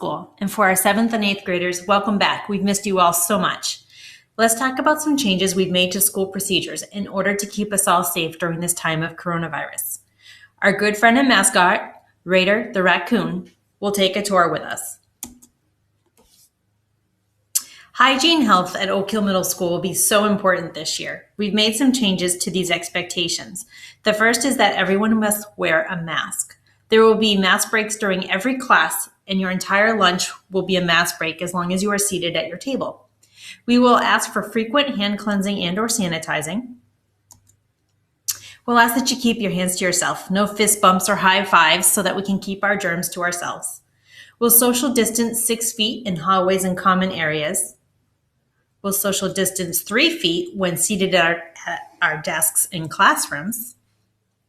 School. And for our 7th and 8th graders, welcome back. We've missed you all so much. Let's talk about some changes we've made to school procedures in order to keep us all safe during this time of coronavirus. Our good friend and mascot, Raider the raccoon, will take a tour with us. Hygiene Health at Oak Hill Middle School will be so important this year. We've made some changes to these expectations. The first is that everyone must wear a mask. There will be mask breaks during every class, and your entire lunch will be a mask break as long as you are seated at your table. We will ask for frequent hand cleansing and or sanitizing. We'll ask that you keep your hands to yourself. No fist bumps or high fives so that we can keep our germs to ourselves. We'll social distance 6 feet in hallways and common areas. We'll social distance 3 feet when seated at our desks in classrooms.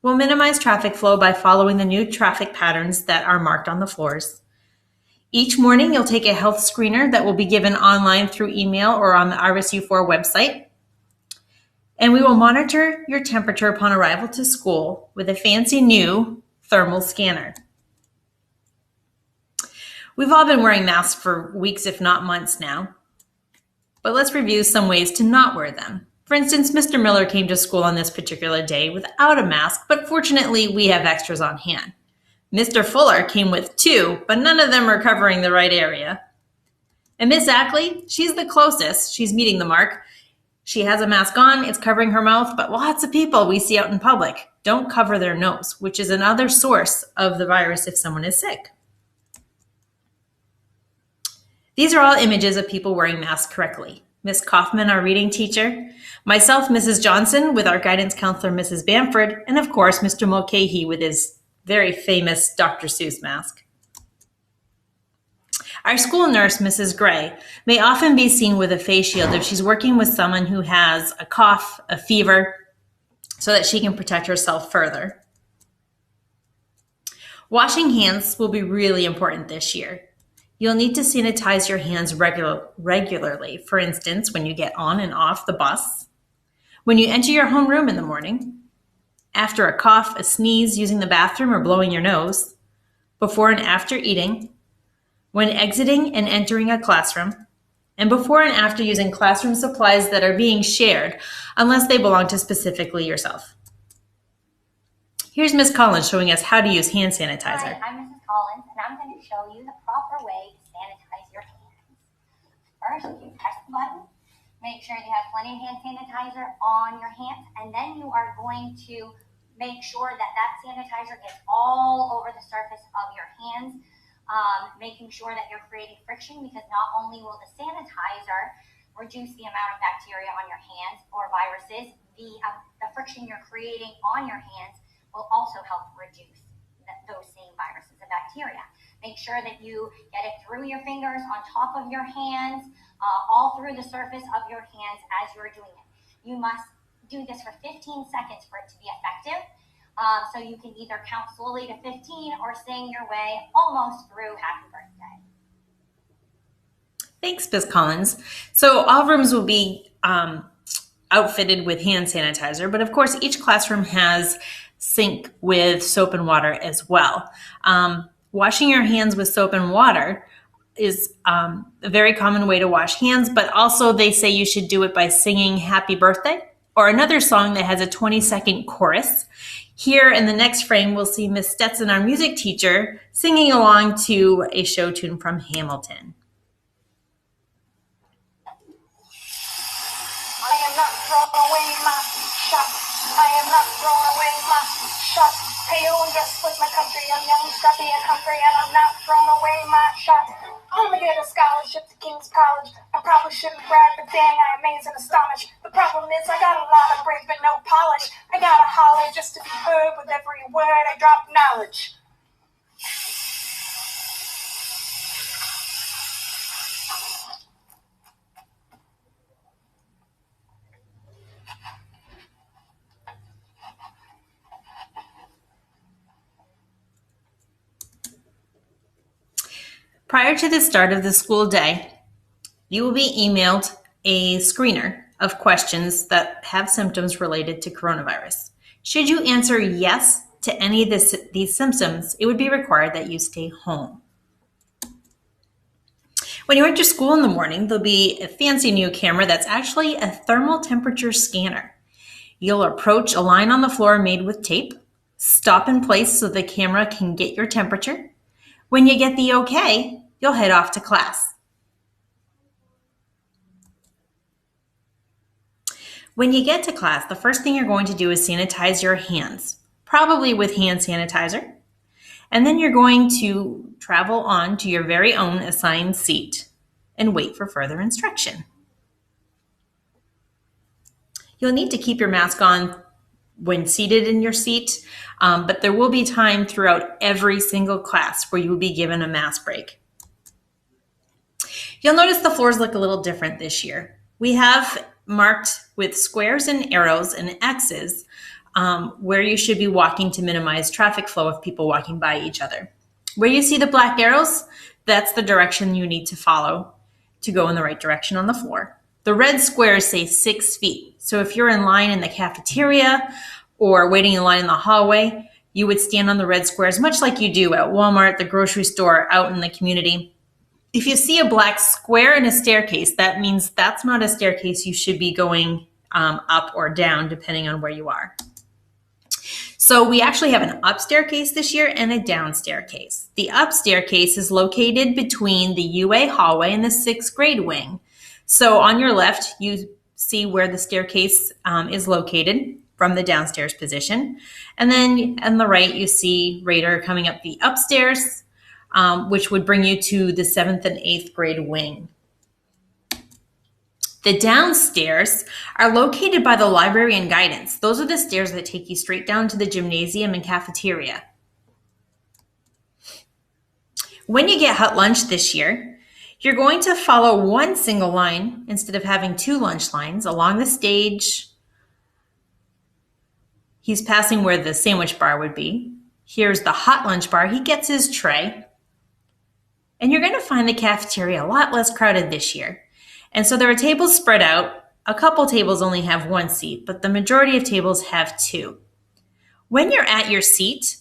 We'll minimize traffic flow by following the new traffic patterns that are marked on the floors. Each morning, you'll take a health screener that will be given online through email or on the RSU4 website. And we will monitor your temperature upon arrival to school with a fancy new thermal scanner. We've all been wearing masks for weeks, if not months now. But let's review some ways to not wear them. For instance, Mr. Miller came to school on this particular day without a mask, but fortunately we have extras on hand. Mr. Fuller came with 2, but none of them are covering the right area. And Miss Ackley, she's the closest. She's meeting the mark. She has a mask on, it's covering her mouth, but lots of people we see out in public don't cover their nose, which is another source of the virus if someone is sick. These are all images of people wearing masks correctly. Miss Kaufman, our reading teacher, myself, Mrs. Johnson, with our guidance counselor, Mrs. Bamford, and of course, Mr. Mulcahy with his very famous Dr. Seuss mask. Our school nurse, Mrs. Gray, may often be seen with a face shield if she's working with someone who has a cough, a fever, so that she can protect herself further. Washing hands will be really important this year. You'll need to sanitize your hands regularly, for instance, when you get on and off the bus, when you enter your homeroom in the morning, after a cough, a sneeze, using the bathroom or blowing your nose, before and after eating, when exiting and entering a classroom, and before and after using classroom supplies that are being shared, unless they belong to specifically yourself. Here's Ms. Collins showing us how to use hand sanitizer. Hi, I'm Mrs. Collins, and I'm going to show you the proper way to sanitize your hands. First, you press the button. Make sure you have plenty of hand sanitizer on your hands, and then you are going to make sure that that sanitizer gets all over the surface of your hands, making sure that you're creating friction, because not only will the sanitizer reduce the amount of bacteria on your hands or viruses, the friction you're creating on your hands will also help reduce those same viruses and bacteria. Make sure that you get it through your fingers, on top of your hands, all through the surface of your hands as you're doing it. You must do this for 15 seconds for it to be effective. So you can either count slowly to 15 or sing your way almost through Happy Birthday. Thanks, Ms. Collins. So all rooms will be outfitted with hand sanitizer, but of course each classroom has sink with soap and water as well. Washing your hands with soap and water is a very common way to wash hands, but also they say you should do it by singing Happy Birthday or another song that has a 20-second chorus. Here in the next frame, we'll see Miss Stetson, our music teacher, singing along to a show tune from Hamilton. I am not throwing away my shot. I am not throwing away my shot. Pale and dressed like my country. I'm young, scrappy, and hungry, and I'm not throwing away my shot. I'm gonna get a scholarship to King's College. I probably shouldn't brag, but dang, I amaze and astonish. The problem is I got a lot of brains, but no polish. I gotta holler just to be heard with every word I drop knowledge. Prior to the start of the school day, you will be emailed a screener of questions that have symptoms related to coronavirus. Should you answer yes to any of these symptoms, it would be required that you stay home. When you enter school in the morning, there'll be a fancy new camera that's actually a thermal temperature scanner. You'll approach a line on the floor made with tape, stop in place so the camera can get your temperature. When you get the okay, you'll head off to class. When you get to class, the first thing you're going to do is sanitize your hands, probably with hand sanitizer. And then you're going to travel on to your very own assigned seat and wait for further instruction. You'll need to keep your mask on when seated in your seat, but there will be time throughout every single class where you will be given a mask break. You'll notice the floors look a little different this year. We have marked with squares and arrows and X's where you should be walking to minimize traffic flow of people walking by each other. Where you see the black arrows, that's the direction you need to follow to go in the right direction on the floor. The red squares say 6 feet. So if you're in line in the cafeteria or waiting in line in the hallway, you would stand on the red squares, much like you do at Walmart, the grocery store, out in the community. If you see a black square in a staircase, that means that's not a staircase you should be going up or down, depending on where you are. So we actually have an up staircase this year and a down staircase. The up staircase is located between the UA hallway and the 6th grade wing. So on your left, you see where the staircase is located from the downstairs position. And then on the right, you see Raider coming up the upstairs, which would bring you to the 7th and 8th grade wing. The downstairs are located by the library and guidance. Those are the stairs that take you straight down to the gymnasium and cafeteria. When you get hot lunch this year, you're going to follow one single line instead of having 2 lunch lines along the stage. He's passing where the sandwich bar would be. Here's the hot lunch bar. He gets his tray. And you're going to find the cafeteria a lot less crowded this year. And so there are tables spread out. A couple tables only have 1 seat, but the majority of tables have 2. When you're at your seat,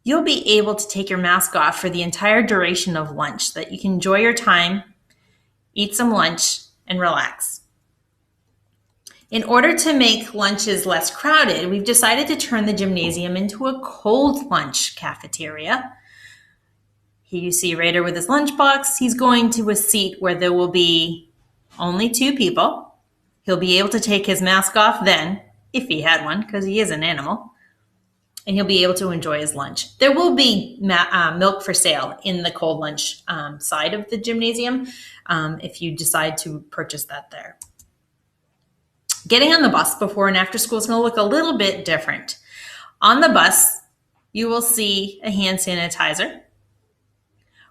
you'll be able to take your mask off for the entire duration of lunch so that you can enjoy your time, eat some lunch, and relax. In order to make lunches less crowded, we've decided to turn the gymnasium into a cold lunch cafeteria. Here you see Raider with his lunchbox. He's going to a seat where there will be only 2 people. He'll be able to take his mask off then, if he had one, because he is an animal, and he'll be able to enjoy his lunch. There will be milk for sale in the cold lunch side of the gymnasium if you decide to purchase that there. Getting on the bus before and after school is going to look a little bit different. On the bus, you will see a hand sanitizer.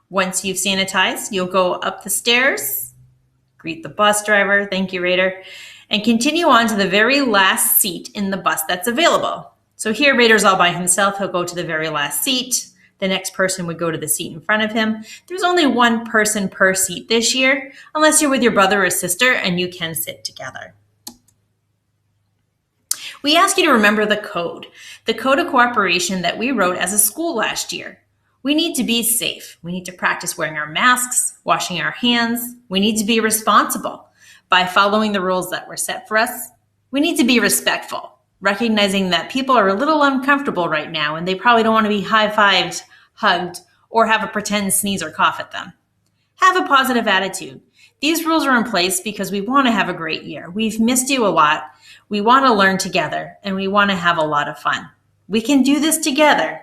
Once you've sanitized, you'll go up the stairs, greet the bus driver, thank you, Raider, and continue on to the very last seat in the bus that's available. So here, Raider's all by himself. He'll go to the very last seat. The next person would go to the seat in front of him. There's only 1 person per seat this year, unless you're with your brother or sister and you can sit together. We ask you to remember the code of cooperation that we wrote as a school last year. We need to be safe. We need to practice wearing our masks, washing our hands. We need to be responsible by following the rules that were set for us. We need to be respectful, recognizing that people are a little uncomfortable right now and they probably don't want to be high-fived, hugged, or have a pretend sneeze or cough at them. Have a positive attitude. These rules are in place because we want to have a great year. We've missed you a lot. We want to learn together and we want to have a lot of fun. We can do this together.